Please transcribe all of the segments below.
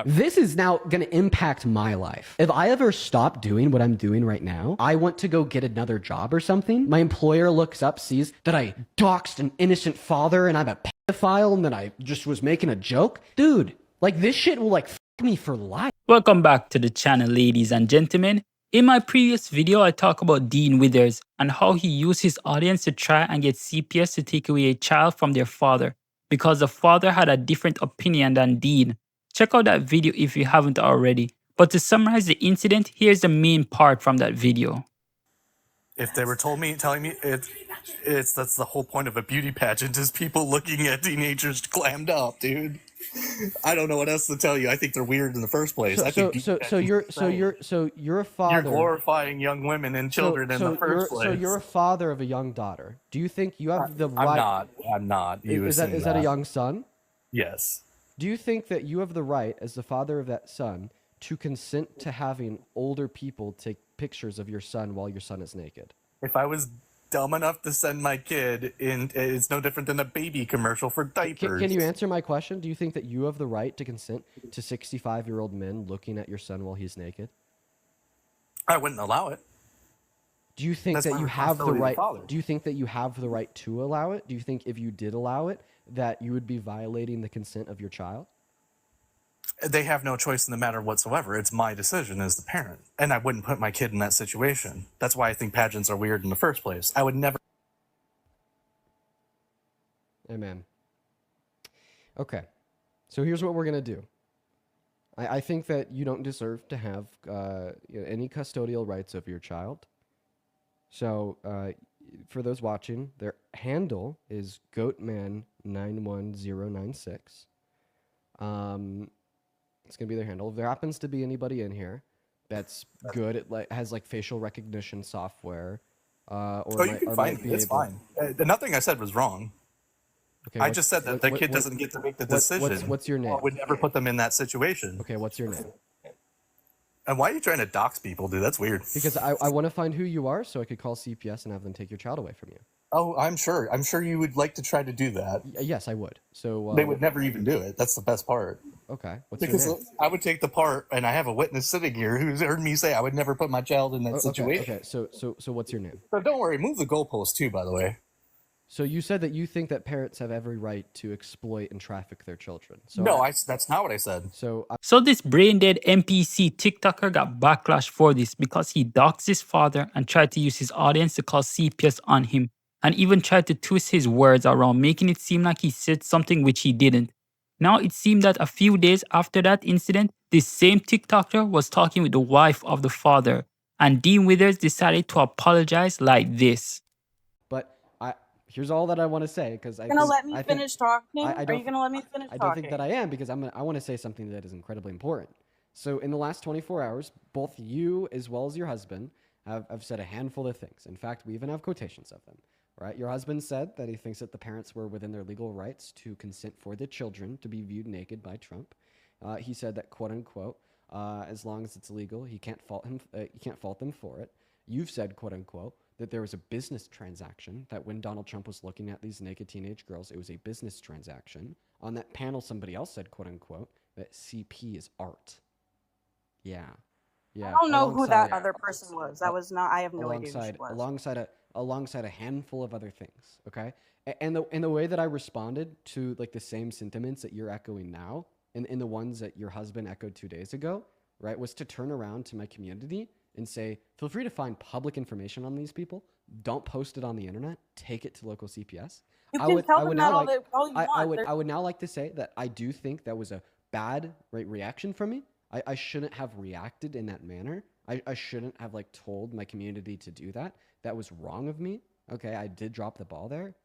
This is now going to impact my life. If I ever stop doing what I'm doing right now, I want to go get another job or something. My employer looks up, sees that I doxed an innocent father and I'm a pedophile and that I just was making a joke. Dude, like this shit will like me for life. Welcome back to the channel, ladies and gentlemen. In my previous video, I talked about Dean Withers and how he used his audience to try and get CPS to take away a child from their father because the father had a different opinion than Dean. Check out that video if you haven't already. But to summarize the incident, here's the main part from that video. If they were telling me that's the whole point of a beauty pageant is people looking at teenagers clammed up, dude. I don't know what else to tell you. I think they're weird in the first place. So you're a father. You're glorifying young women and children in the first place. So you're a father of a young daughter. Do you think you have the right? I'm not. Is that a young son? Yes. Do you think that you have the right, as the father of that son, to consent to having older people take pictures of your son while your son is naked? If I was dumb enough to send my kid in, it's no different than a baby commercial for diapers. Can you answer my question? Do you think that you have the right to consent to 65-year-old men looking at your son while he's naked? I wouldn't allow it. Do you think that you have the right? Do you think that you have the right to allow it? Do you think if you did allow it, that you would be violating the consent of your child? They have no choice in the matter whatsoever. It's my decision as the parent. And I wouldn't put my kid in that situation. That's why I think pageants are weird in the first place. I would never... Amen. Okay. So here's what we're going to do. I think that you don't deserve to have any custodial rights over your child. So for those watching, their handle is goatman91096. It's going to be their handle. If there happens to be anybody in here that's good at has like facial recognition software, It's fine. Nothing I said was wrong. Okay, I just said that the kid doesn't get to make the decision. What's your name? I would never put them in that situation. Okay, what's your name? And why are you trying to dox people, dude? That's weird. Because I want to find who you are so I could call CPS and have them take your child away from you. Oh, I'm sure you would like to try to do that. Yes, I would. So they would never even do it. That's the best part. Okay. Because I would take the part, and I have a witness sitting here who's heard me say I would never put my child in that situation. Okay. So what's your name? So don't worry. Move the goalpost too, by the way. So you said that you think that parents have every right to exploit and traffic their children. So no, that's not what I said. So this Braindead NPC TikToker got backlash for this because he doxed his father and tried to use his audience to call CPS on him, and even tried to twist his words around, making it seem like he said something which he didn't. Now it seemed that a few days after that incident, this same TikToker was talking with the wife of the father, and Dean Withers decided to apologize like this. But here's all that I want to say, because Are you gonna let me finish talking? Are you gonna let me finish talking? I don't think that I am, because I want to say something that is incredibly important. So in the last 24 hours, both you as well as your husband have said a handful of things. In fact, we even have quotations of them. Right? Your husband said that he thinks that the parents were within their legal rights to consent for the children to be viewed naked by Trump. He said that, quote unquote, as long as it's legal, he can't fault them for it. You've said, quote unquote, that there was a business transaction, that when Donald Trump was looking at these naked teenage girls, it was a business transaction. On that panel, somebody else said, quote unquote, that CP is art. Yeah. I don't know who that other person was. That was not. I have no idea who she was. Alongside a handful of other things. Okay, and the way that I responded to like the same sentiments that you're echoing now, and the ones that your husband echoed 2 days ago, right, was to turn around to my community and say, feel free to find public information on these people. Don't post it on the internet. Take it to local CPS. You can tell them that all you want. I would now like to say that I do think that was a bad reaction from me. I shouldn't have reacted in that manner. I shouldn't have like told my community to do that. That was wrong of me. Okay, I did drop the ball there.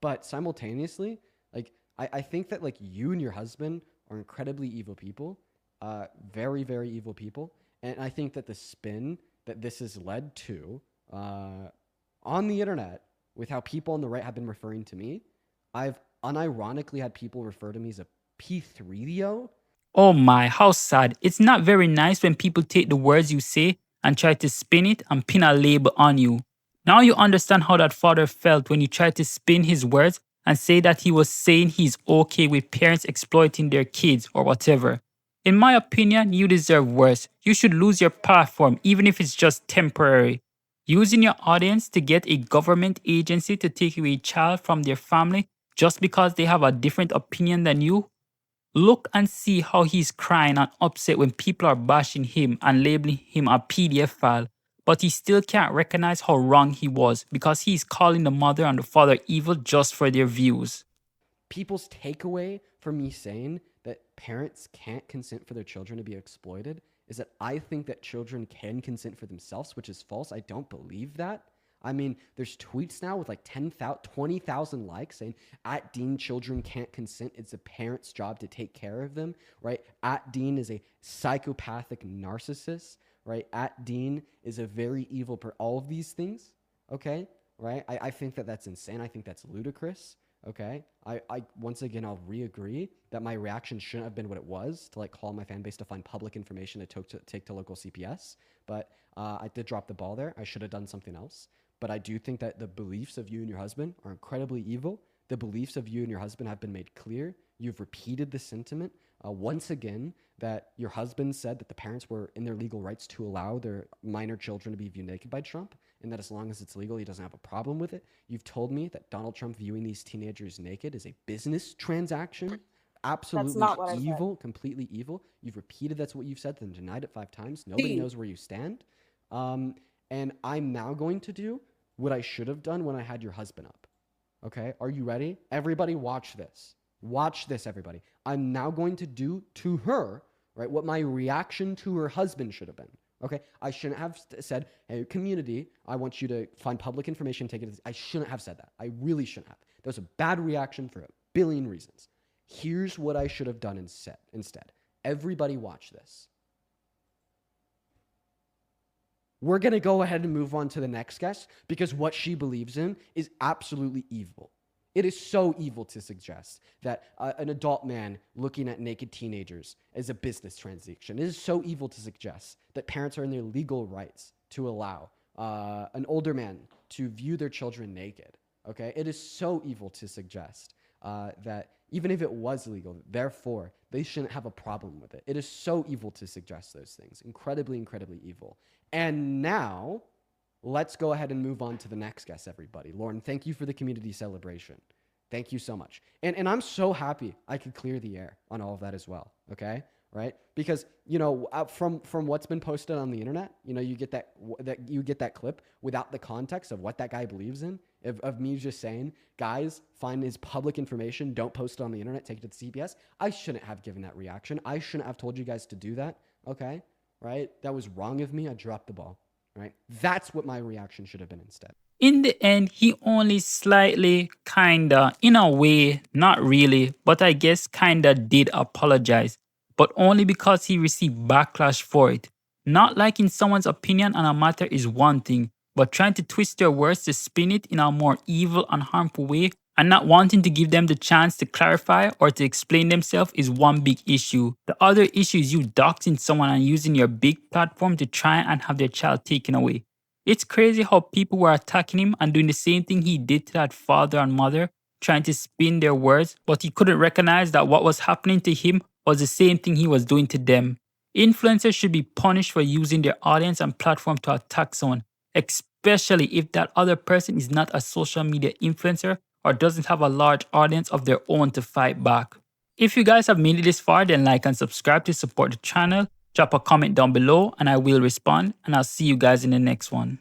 But simultaneously, like I think that like you and your husband are incredibly evil people, very, very evil people. And I think that the spin that this has led to on the internet with how people on the right have been referring to me, I've unironically had people refer to me as a P3DO. Oh my, how sad. It's not very nice when people take the words you say and try to spin it and pin a label on you. Now you understand how that father felt when you tried to spin his words and say that he was saying he's okay with parents exploiting their kids or whatever. In my opinion, you deserve worse. You should lose your platform, even if it's just temporary. Using your audience to get a government agency to take away a child from their family just because they have a different opinion than you? Look and see how he's crying and upset when people are bashing him and labeling him a PDF file, but he still can't recognize how wrong he was because he's calling the mother and the father evil just for their views. People's takeaway from me saying that parents can't consent for their children to be exploited is that I think that children can consent for themselves, which is false. I don't believe that. I mean, there's tweets now with like 10,000, 20,000 likes saying, at Dean, children can't consent. It's a parent's job to take care of them, right? At Dean is a psychopathic narcissist, right? At Dean is a very evil all of these things, okay, right? I think that that's insane. I think that's ludicrous, okay? I once again, I'll re-agree that my reaction shouldn't have been what it was, to like call my fan base to find public information to take to local CPS, but I did drop the ball there. I should have done something else. But I do think that the beliefs of you and your husband are incredibly evil. The beliefs of you and your husband have been made clear. You've repeated the sentiment once again that your husband said that the parents were in their legal rights to allow their minor children to be viewed naked by Trump, and that as long as it's legal, he doesn't have a problem with it. You've told me that Donald Trump viewing these teenagers naked is a business transaction. Absolutely evil, completely evil. You've repeated that's what you've said, then denied it 5 times. Nobody knows where you stand. And I'm now going to do what I should have done when I had your husband up. Okay, are you ready? Everybody watch this. Watch this, everybody. I'm now going to do to her, right, what my reaction to her husband should have been. Okay, I shouldn't have said, hey, community, I want you to find public information, take it. I shouldn't have said that. I really shouldn't have. That was a bad reaction for a billion reasons. Here's what I should have done instead. Everybody watch this. We're going to go ahead and move on to the next guest because what she believes in is absolutely evil. It is so evil to suggest that an adult man looking at naked teenagers is a business transaction. It is so evil to suggest that parents are in their legal rights to allow an older man to view their children naked. Okay, it is so evil to suggest that even if it was legal, therefore, they shouldn't have a problem with it. It is so evil to suggest those things. Incredibly, incredibly evil. And now, let's go ahead and move on to the next guest, everybody. Lauren, thank you for the community celebration. Thank you so much. And I'm so happy I could clear the air on all of that as well, okay? Right? Because, you know, from what's been posted on the internet, you know, you get that clip without the context of what that guy believes in, of me just saying, guys, find his public information, don't post it on the internet, take it to the CPS. I shouldn't have given that reaction. I shouldn't have told you guys to do that, okay? Right? That was wrong of me. I dropped the ball, right? That's what my reaction should have been instead. In the end, he only slightly, kinda, in a way, not really, but I guess kinda did apologize. But only because he received backlash for it. Not liking someone's opinion on a matter is one thing, but trying to twist their words to spin it in a more evil and harmful way and not wanting to give them the chance to clarify or to explain themselves is one big issue. The other issue is you doxing someone and using your big platform to try and have their child taken away. It's crazy how people were attacking him and doing the same thing he did to that father and mother, trying to spin their words, but he couldn't recognize that what was happening to him was the same thing he was doing to them. Influencers should be punished for using their audience and platform to attack someone, especially if that other person is not a social media influencer or doesn't have a large audience of their own to fight back. If you guys have made it this far, then like and subscribe to support the channel. Drop a comment down below and I will respond, and I'll see you guys in the next one.